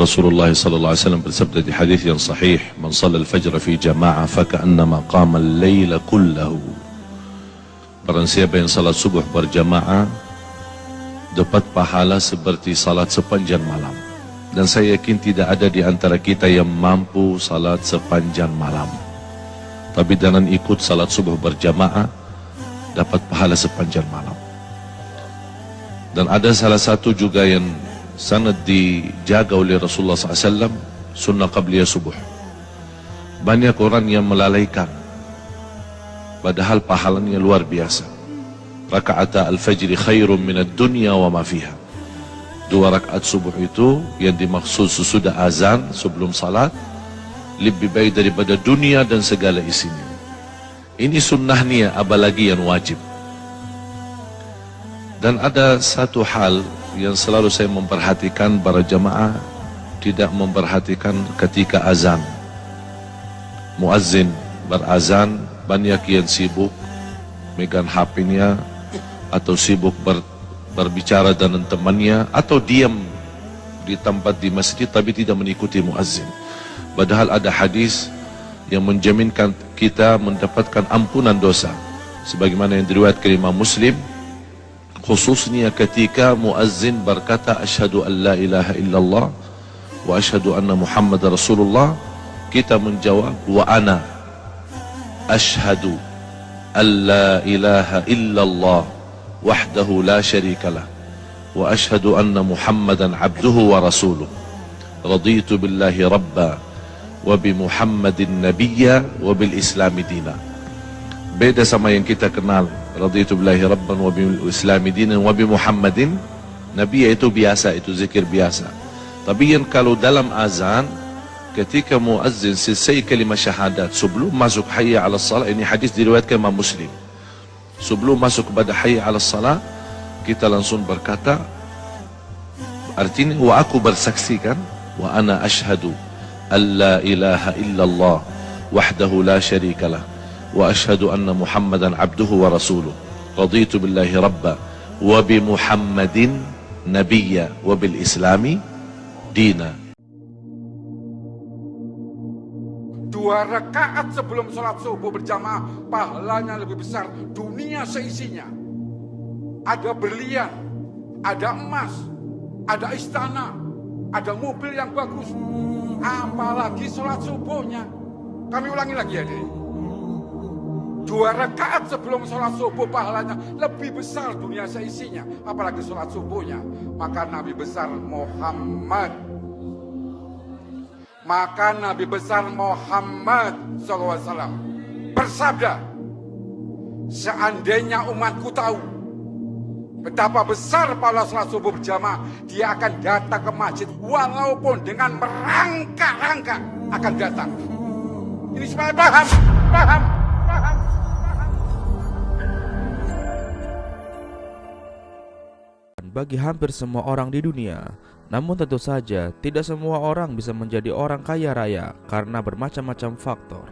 Rasulullah sallallahu alaihi wasallam bersabda di hadis yang sahih, "Man shalla al-fajr fi jama'ah faka'annama qama al-laila kullahu." Barang siapa yang salat subuh berjamaah dapat pahala seperti salat sepanjang malam. Dan saya yakin tidak ada di antara kita yang mampu salat sepanjang malam. Tapi dengan ikut salat subuh berjamaah dapat pahala sepanjang malam. Dan ada salah satu juga yang sangat dijaga oleh Rasulullah SAW, sunnah qabliyah subuh. Banyak orang yang melalaikan, padahal pahalanya luar biasa. Raka'ata al-fajri khairun minad dunya wa ma fiha. 2 rakaat subuh itu yang dimaksud sesudah azan sebelum salat lebih baik daripada dunia dan segala isinya. Ini sunnahnya, apalagi yang wajib. Dan ada satu hal yang selalu saya memperhatikan, para jamaah tidak memperhatikan ketika azan. Muazzin berazan, banyak yang sibuk megang HP-nya atau sibuk berbicara dengan temannya, atau diam di tempat di masjid tapi tidak mengikuti muazzin. Padahal ada hadis yang menjaminkan kita mendapatkan ampunan dosa, sebagaimana yang diriwayatkan Imam Muslim, khususnya ketika muazzin berkata asyhadu an la ilaha illallah wa asyhadu anna Muhammad Rasulullah, kita menjawab wa ana asyhadu an la ilaha illallah wahdahu la syarikalah wa asyhadu anna Muhammadan abduhu wa rasuluh raditu billahi rabba wa bi Muhammadin nabiyya wa bil islami dina. Beda sama yang kita kenal, raditu billahi rabban wa bil islami dinan wa bi Muhammadin nabiyya, itu biasa, itu zikir biasa. Tapi yang kalau dalam azan ketika muazzin selesai kalimat syahadat sebelum masuk hayya 'alas salat, ini hadis diriwayatkan Imam Muslim, sebelum masuk kepada hayya 'alas salat kita langsung berkata, artinya wa aku bersaksikan, wa ana asyhadu an la ilaha illallah wahdahu la syarikalah wa asyhadu anna Muhammadan abduhu wa rasuluh raditu billahi rabba wa bi Muhammadin nabiyya wa bil islami dina. 2 rakaat sebelum sholat subuh berjamaah pahalanya lebih besar dunia seisinya. Ada berlian, ada emas, ada istana, ada mobil yang bagus, apalagi sholat subuhnya. Kami ulangi lagi ya, Diri. 2 rakaat sebelum sholat subuh pahalanya lebih besar dunia seisinya, apalagi sholat subuhnya. Maka Nabi besar Muhammad SAW bersabda, seandainya umatku tahu betapa besar pahala sholat subuh berjamaah, dia akan datang ke masjid walaupun dengan merangkak-rangkak akan datang. Ini supaya paham. Bagi hampir semua orang di dunia, namun tentu saja tidak semua orang bisa menjadi orang kaya raya karena bermacam-macam faktor.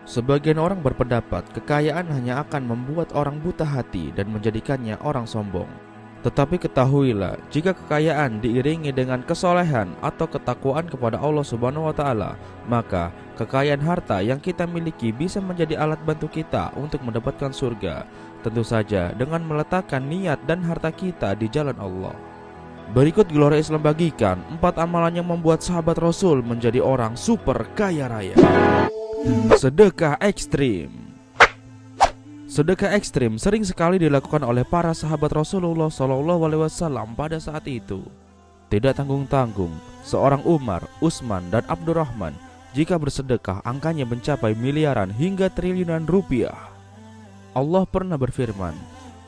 Sebagian orang berpendapat kekayaan hanya akan membuat orang buta hati dan menjadikannya orang sombong. Tetapi ketahuilah, jika kekayaan diiringi dengan kesolehan atau ketakwaan kepada Allah Subhanahu wa Ta'ala, maka kekayaan harta yang kita miliki bisa menjadi alat bantu kita untuk mendapatkan surga. Tentu saja dengan meletakkan niat dan harta kita di jalan Allah. Berikut Gelora Islam bagikan 4 amalan yang membuat sahabat Rasul menjadi orang super kaya raya. Sedekah ekstrim. Sedekah ekstrim sering sekali dilakukan oleh para sahabat Rasulullah SAW pada saat itu. Tidak tanggung-tanggung, seorang Umar, Utsman, dan Abdurrahman jika bersedekah angkanya mencapai miliaran hingga triliunan rupiah. Allah pernah berfirman,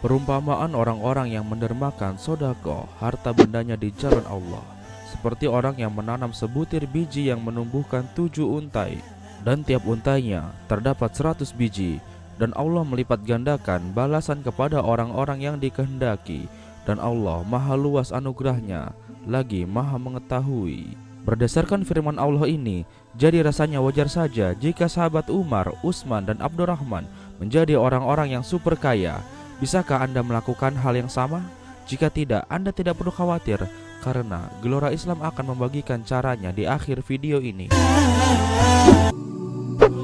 perumpamaan orang-orang yang mendermakan sedekah harta bendanya di jalan Allah, seperti orang yang menanam sebutir biji yang menumbuhkan 7 untai, dan tiap untainya terdapat 100 biji, dan Allah melipat gandakan balasan kepada orang-orang yang dikehendaki, dan Allah maha luas anugerahnya, lagi maha mengetahui. Berdasarkan firman Allah ini, jadi rasanya wajar saja jika sahabat Umar, Utsman, dan Abdurrahman menjadi orang-orang yang super kaya. Bisakah Anda melakukan hal yang sama? Jika tidak, Anda tidak perlu khawatir, karena Gelora Islam akan membagikan caranya di akhir video ini.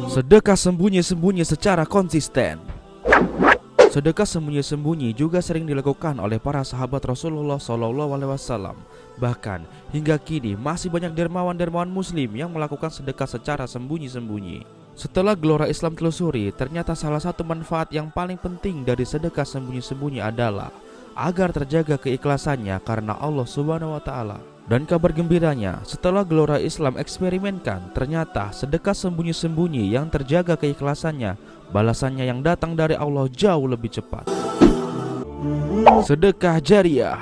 Sedekah sembunyi-sembunyi secara konsisten. Sedekah sembunyi-sembunyi juga sering dilakukan oleh para sahabat Rasulullah SAW. Bahkan hingga kini masih banyak dermawan-dermawan muslim yang melakukan sedekah secara sembunyi-sembunyi. Setelah Gelora Islam telusuri, ternyata salah satu manfaat yang paling penting dari sedekah sembunyi-sembunyi adalah agar terjaga keikhlasannya karena Allah Subhanahu wa Ta'ala. Dan kabar gembiranya, setelah Gelora Islam eksperimenkan, ternyata sedekah sembunyi-sembunyi yang terjaga keikhlasannya, balasannya yang datang dari Allah jauh lebih cepat. Sedekah jariah.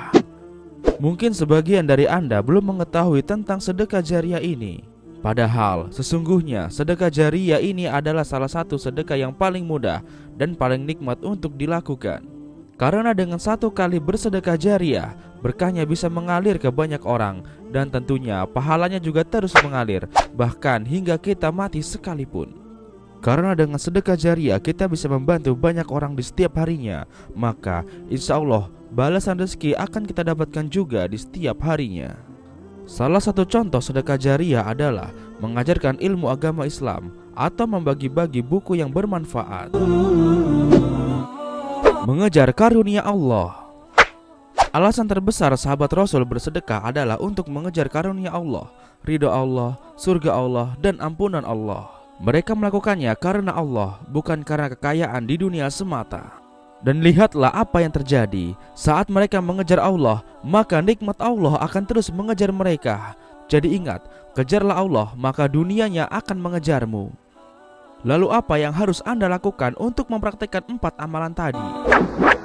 Mungkin sebagian dari Anda belum mengetahui tentang sedekah jariah ini. Padahal sesungguhnya sedekah jariah ini adalah salah satu sedekah yang paling mudah dan paling nikmat untuk dilakukan. Karena dengan satu kali bersedekah jariah, berkahnya bisa mengalir ke banyak orang, dan tentunya pahalanya juga terus mengalir, bahkan hingga kita mati sekalipun. Karena dengan sedekah jariah kita bisa membantu banyak orang di setiap harinya, maka insya Allah balasan rezeki akan kita dapatkan juga di setiap harinya. Salah satu contoh sedekah jariah adalah mengajarkan ilmu agama Islam atau membagi-bagi buku yang bermanfaat. Mengejar karunia Allah. Alasan terbesar sahabat Rasul bersedekah adalah untuk mengejar karunia Allah, ridho Allah, surga Allah, dan ampunan Allah. Mereka melakukannya karena Allah, bukan karena kekayaan di dunia semata. Dan lihatlah apa yang terjadi. Saat mereka mengejar Allah, maka nikmat Allah akan terus mengejar mereka. Jadi ingat, kejarlah Allah, maka dunianya akan mengejarmu. Lalu apa yang harus Anda lakukan untuk mempraktikkan 4 amalan tadi?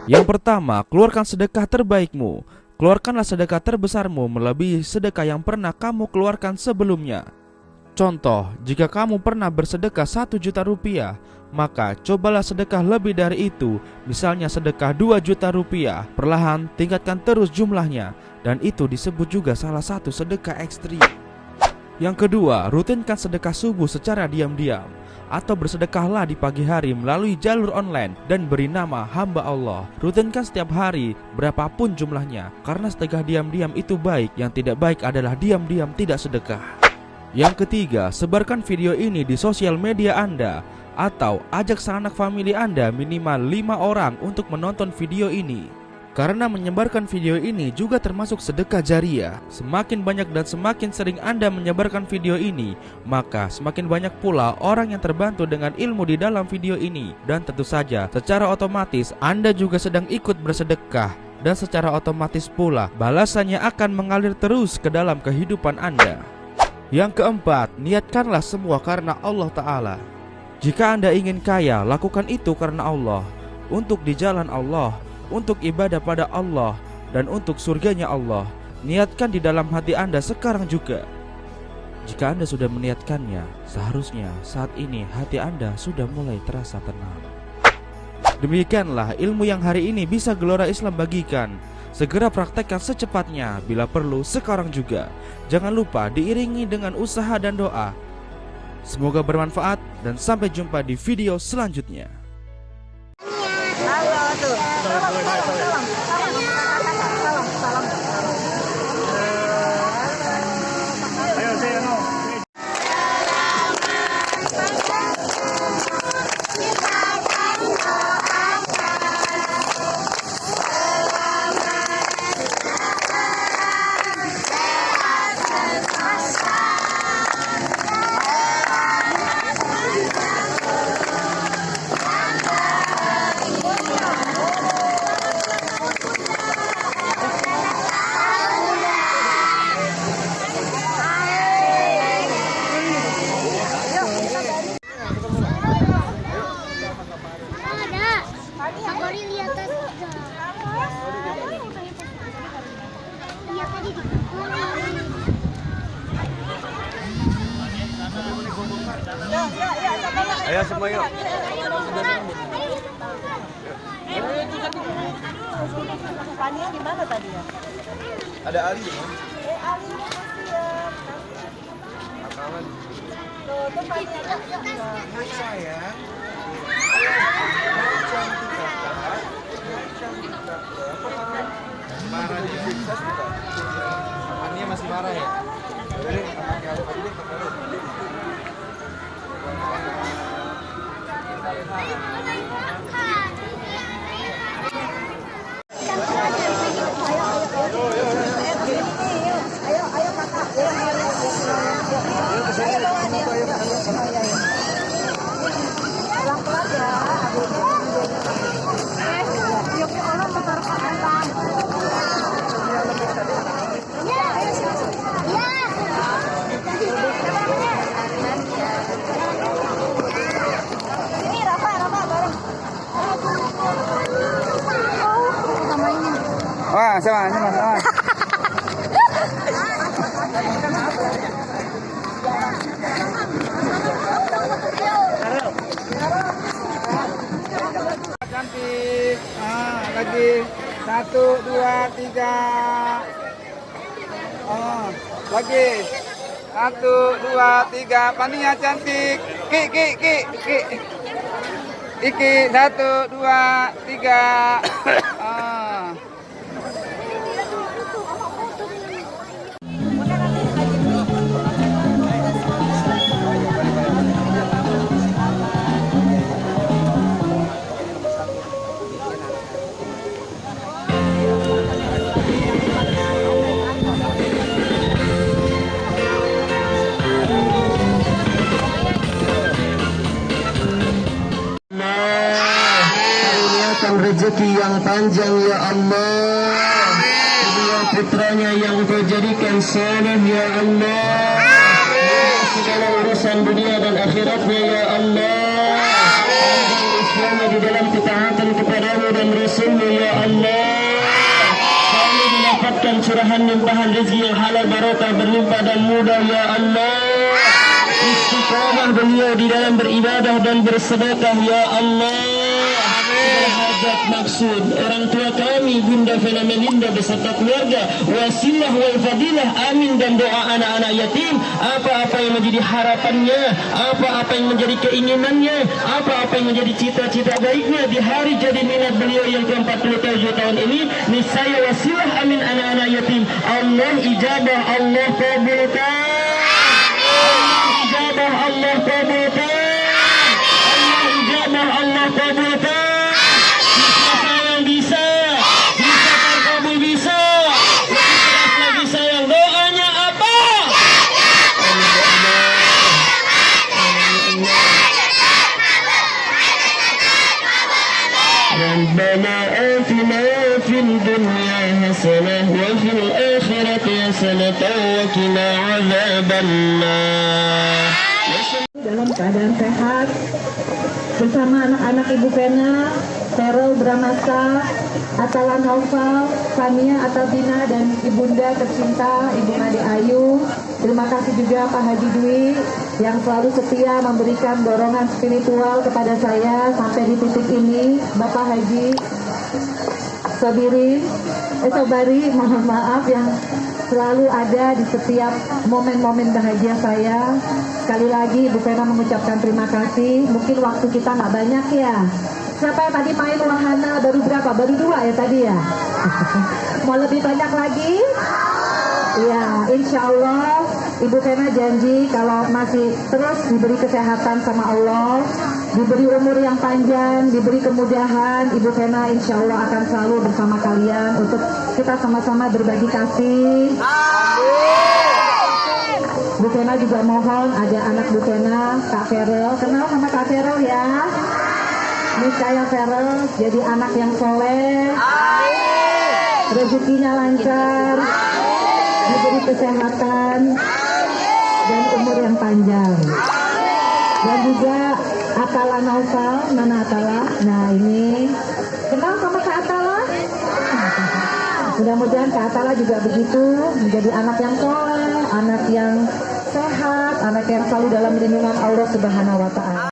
Yang pertama, keluarkan sedekah terbaikmu. Keluarkanlah sedekah terbesarmu melebihi sedekah yang pernah kamu keluarkan sebelumnya. Contoh, jika kamu pernah bersedekah 1 juta rupiah, maka cobalah sedekah lebih dari itu. Misalnya sedekah 2 juta rupiah. Perlahan tingkatkan terus jumlahnya, dan itu disebut juga salah satu sedekah ekstrim. Yang kedua, rutinkan sedekah subuh secara diam-diam, atau bersedekahlah di pagi hari melalui jalur online dan beri nama hamba Allah. Rutinkan setiap hari berapapun jumlahnya, karena sedekah diam-diam itu baik. Yang tidak baik adalah diam-diam tidak sedekah. Yang ketiga, sebarkan video ini di sosial media Anda, atau ajak sanak famili Anda minimal 5 orang untuk menonton video ini. Karena menyebarkan video ini juga termasuk sedekah jariah. Semakin banyak dan semakin sering Anda menyebarkan video ini, maka semakin banyak pula orang yang terbantu dengan ilmu di dalam video ini. Dan tentu saja secara otomatis Anda juga sedang ikut bersedekah, dan secara otomatis pula balasannya akan mengalir terus ke dalam kehidupan Anda. Yang keempat, niatkanlah semua karena Allah Ta'ala. Jika Anda ingin kaya, lakukan itu karena Allah, untuk di jalan Allah, untuk ibadah pada Allah, dan untuk surganya Allah. Niatkan di dalam hati Anda sekarang juga. Jika Anda sudah meniatkannya, seharusnya saat ini hati Anda sudah mulai terasa tenang. Demikianlah ilmu yang hari ini bisa Gelora Islam bagikan. Segera praktekkan secepatnya, bila perlu sekarang juga. Jangan lupa diiringi dengan usaha dan doa. Semoga bermanfaat, dan sampai jumpa di video selanjutnya. Halo tuh. Salam. Ayo saya mau. Ayo semua yuk. Fania gimana tadi ya? Ada Ali. Alinya kasihan. Tuh Fania. Sayang. Cantik kakak. Cantik kakak. Marah di sukses bukan? Wah, sama, sama. Cantik. Lagi 1, 2, 3. Lagi 1, 2, 3. Paninya cantik. Ki. Iki 1, 2, 3. Karuniakan rezeki yang panjang ya Allah. Kedua putranya yang Engkau jadikan saleh ya Allah. Segala urusan dunia dan akhiratnya ya Allah. Panjang Islamnya di dalam ketaatan kepadamu dan Rasulmu ya Allah. Selalu mendapatkan curahan limpahan rezeki yang halal barokah berlimpah dan mudah ya Allah. Istiqamah beliau di dalam beribadah dan bersedekah ya Allah. Hajat maksud orang tua kami Bunda Vena Melinda beserta keluarga, wasilah wal fadilah, amin, dan doa anak-anak yatim, apa-apa yang menjadi harapannya, apa-apa yang menjadi keinginannya, apa-apa yang menjadi cita-cita baiknya di hari jadi milad beliau yang ke-47 tahun ini, niscaya wasilah amin anak-anak yatim Allah ijabah, Allah kabulkan. Ijabah Allah kabulkan. Allah ijabah Allah kabulkan. Bisa sayang bisa terkabul bisa. Lebih keras lagi sayang, doanya apa? Rabbana atina fid dunya hasanah wa fil akhirati hasanah wa qina adzabannar. Dalam keadaan sehat bersama anak-anak Ibu Vena, Terel Bramasta, Atala Naufal, Sania Atabina, dan Ibunda tercinta Ibu Ade Ayu. Terima kasih juga Pak Haji Dwi yang selalu setia memberikan dorongan spiritual kepada saya sampai di titik ini. Bapak Haji Sobari, mohon maaf, yang selalu ada di setiap momen-momen bahagia saya. Sekali lagi Ibu Vena mengucapkan terima kasih. Mungkin waktu kita nggak banyak ya. Siapa yang tadi main wahana baru berapa? Baru 2 ya tadi ya? Mau lebih banyak lagi? Ya, insya Allah Ibu Vena janji kalau masih terus diberi kesehatan sama Allah, diberi umur yang panjang, diberi kemudahan, Ibu Vena insya Allah akan selalu bersama kalian untuk kita sama-sama berbagi kasih. Bu Vena juga mohon ada anak Bu Vena, Kak Ferel. Kenal sama Kak Ferel ya? Niscaya Ferel jadi anak yang soleh, rezekinya lancar, diberi kesehatan dan umur yang panjang. Dan juga Atala Naufal, mana Atala? Nah ini, kenal sama Kak Atala? Mudah-mudahan Kak Atala juga begitu, menjadi anak yang soleh, anak yang sehat, anak yang selalu dalam lindungan Allah Subhanahu wa Ta'ala.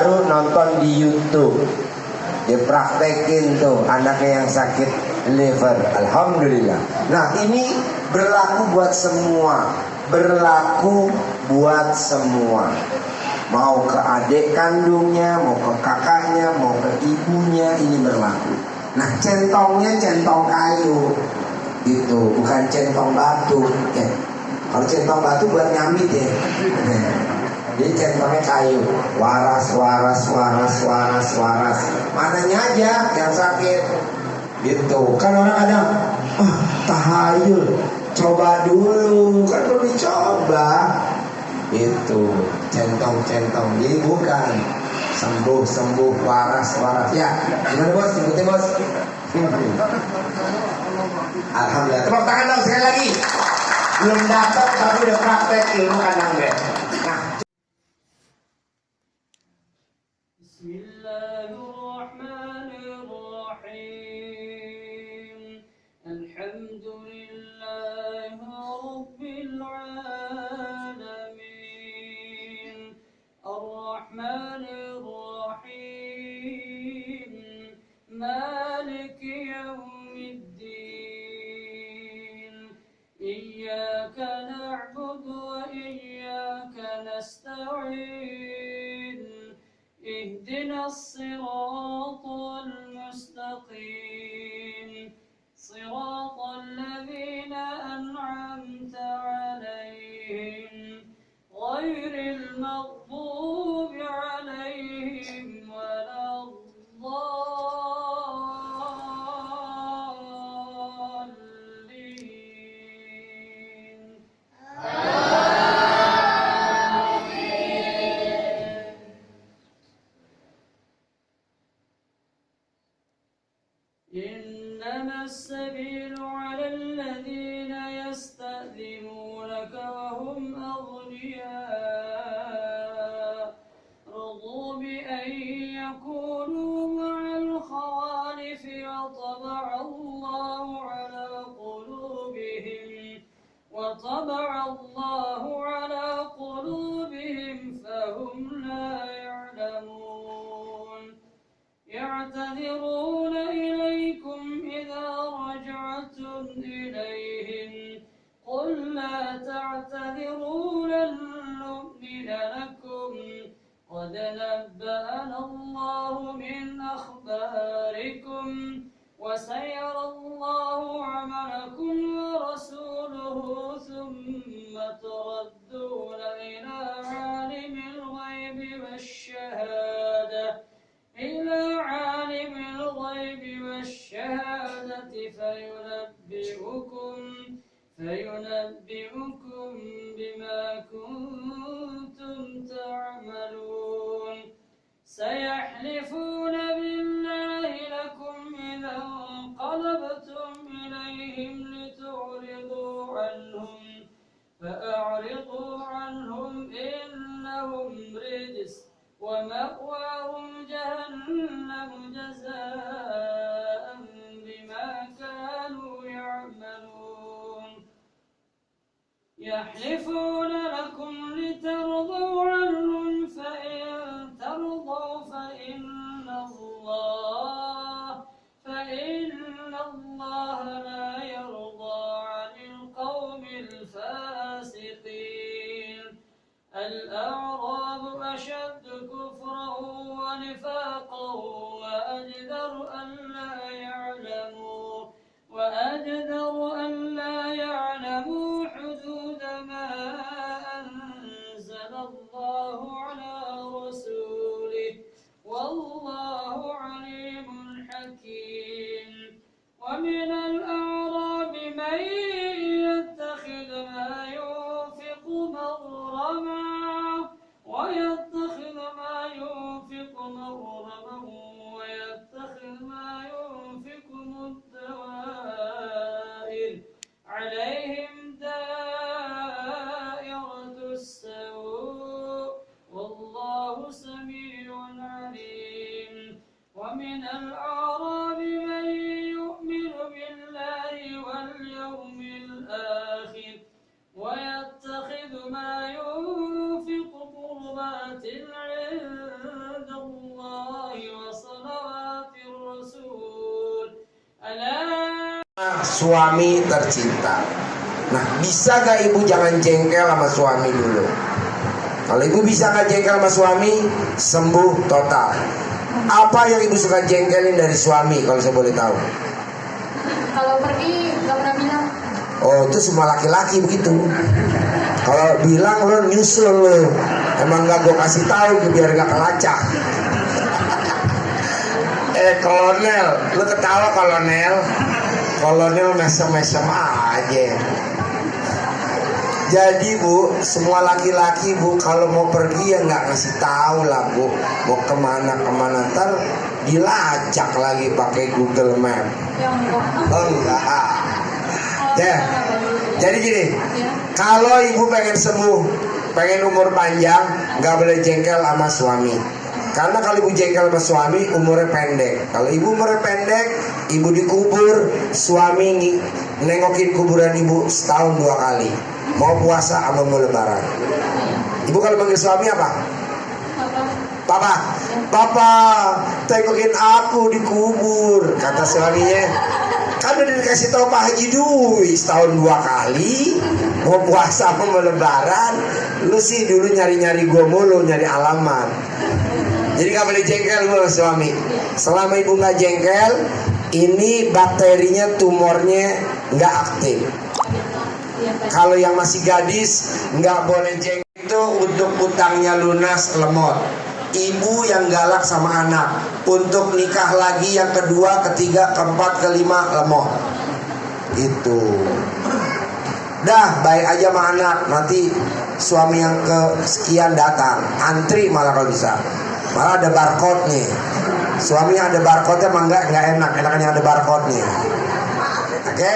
baru nonton di YouTube. Dipraktekin tuh anaknya yang sakit liver, alhamdulillah. Nah ini berlaku buat semua, berlaku buat semua. Mau ke adik kandungnya, mau ke kakaknya, mau ke ibunya, ini berlaku. Nah centongnya centong kayu gitu, bukan centong batu ya. Kalau centong batu buat nyamit ya. Jadi centongnya kayu, waras, waras, waras, waras, waras. Mananya aja yang sakit gitu. Kan orang kadang tahayul, coba dulu, kan perlu dicoba. Itu centong-centong, jadi bukan sembuh-sembuh, waras-waras. Ya, gimana bos? Sebutin bos. Alhamdulillah. Tepuk tangan dong sekali lagi. Belum dapat tapi udah praktek ilmu kandang bed. Nah. Bismillahirrahmanirrahim. Alhamdulillahi rabbil alamin. Ar-Rahmanir Rahim. Maliki yawmiddin. Iyyaka na'budu wa iyyaka nasta'in. اهدنا الصراط المستقيم صراط الذين أنعمت عليهم غير المغضوب عليهم ولا الضالين. إنما السبيل على الذين يستأذنونك وهم أغنياء رضوا بأن يكونوا مع الخوالف وطبع الله على قلوبهم فهم لا يعلمون يعتذرون إليكم إذا رجعتم إليهم قل لا تعتذروا لن نؤمن لكم قد نبأنا الله من أخباركم وسيرى الله عملكم ورسوله ثم تردون إلى عالم الغيب والشهادة فينبئكم بما كنتم تعملون سيحلفون بالله لكم إذا انقلبتم إليهم لتعرضوا عنهم فأعرضوا عنهم إنهم رجس ومأواهم جهنم جزاء بما كانوا يعملون يحلفون لكم لترضوا عنهم فإن ترضوا فإن الله لا يرضى عن القوم الفاسقين الأعراب أشد كفرا ونفاقا وأجدر أن لا يعلموا حدود ما أنزل الله على رسوله والله عليم حكيم ومن الأعراب من يتخذ ما ينفق مغرما ويتخذ ما ينفق الدوائر عليهم دائرة السوء والله سميع عليم ومن الأعراب من يؤمن بالله واليوم الآخر ويتخذ ما ينفق قربات عند suami tercinta. Nah, bisa gak ibu jangan jengkel sama suami dulu? Kalau ibu bisa gak jengkel sama suami, sembuh total. Apa yang ibu suka jengkelin dari suami kalau saya boleh tahu? Kalau pergi nggak pernah bilang. Oh, itu semua laki-laki begitu. Kalau bilang lo nyusul lo, emang gak gue kasih tahu biar gak kelacak. Kolonel, lo ketawa kolonel. Kolonel mesem-mesem aja. Jadi bu, semua laki-laki bu kalau mau pergi ya nggak ngasih tahu lah bu, mau kemana ntar dilacak lagi pakai Google Map. Oh enggak. Ya. Jadi gini, kalau ibu pengen sembuh, pengen umur panjang, nggak boleh jengkel sama suami. Karena kalau ibu jengkel sama suami, umurnya pendek. Kalau ibu umurnya pendek, ibu dikubur, suami nengokin kuburan ibu setahun 2 kali. Mau puasa sama mau lebaran. Ibu kalau manggil suami apa? Papa. Papa, tengokin aku dikubur, kata suaminya. Kan udah dikasih tahu Pak Haji Dwi setahun 2 kali. Mau puasa sama mau lebaran. Lu sih dulu nyari-nyari gue mulu, nyari alamat. Jadi gak boleh jengkel sama suami. Selama ibu gak jengkel, ini bakterinya, tumornya gak aktif. Kalau yang masih gadis nggak boleh jengkel. Itu untuk utangnya lunas, lemot. Ibu yang galak sama anak, untuk nikah lagi yang kedua, ketiga, keempat, kelima, lemot. Itu. Dah, baik aja sama anak. Nanti suami yang kesekian datang, antri malah kalau bisa. Malah ada barcode nih. Suami yang ada barcode-nya emang nggak enak, enaknya ada barcode nya. Oke?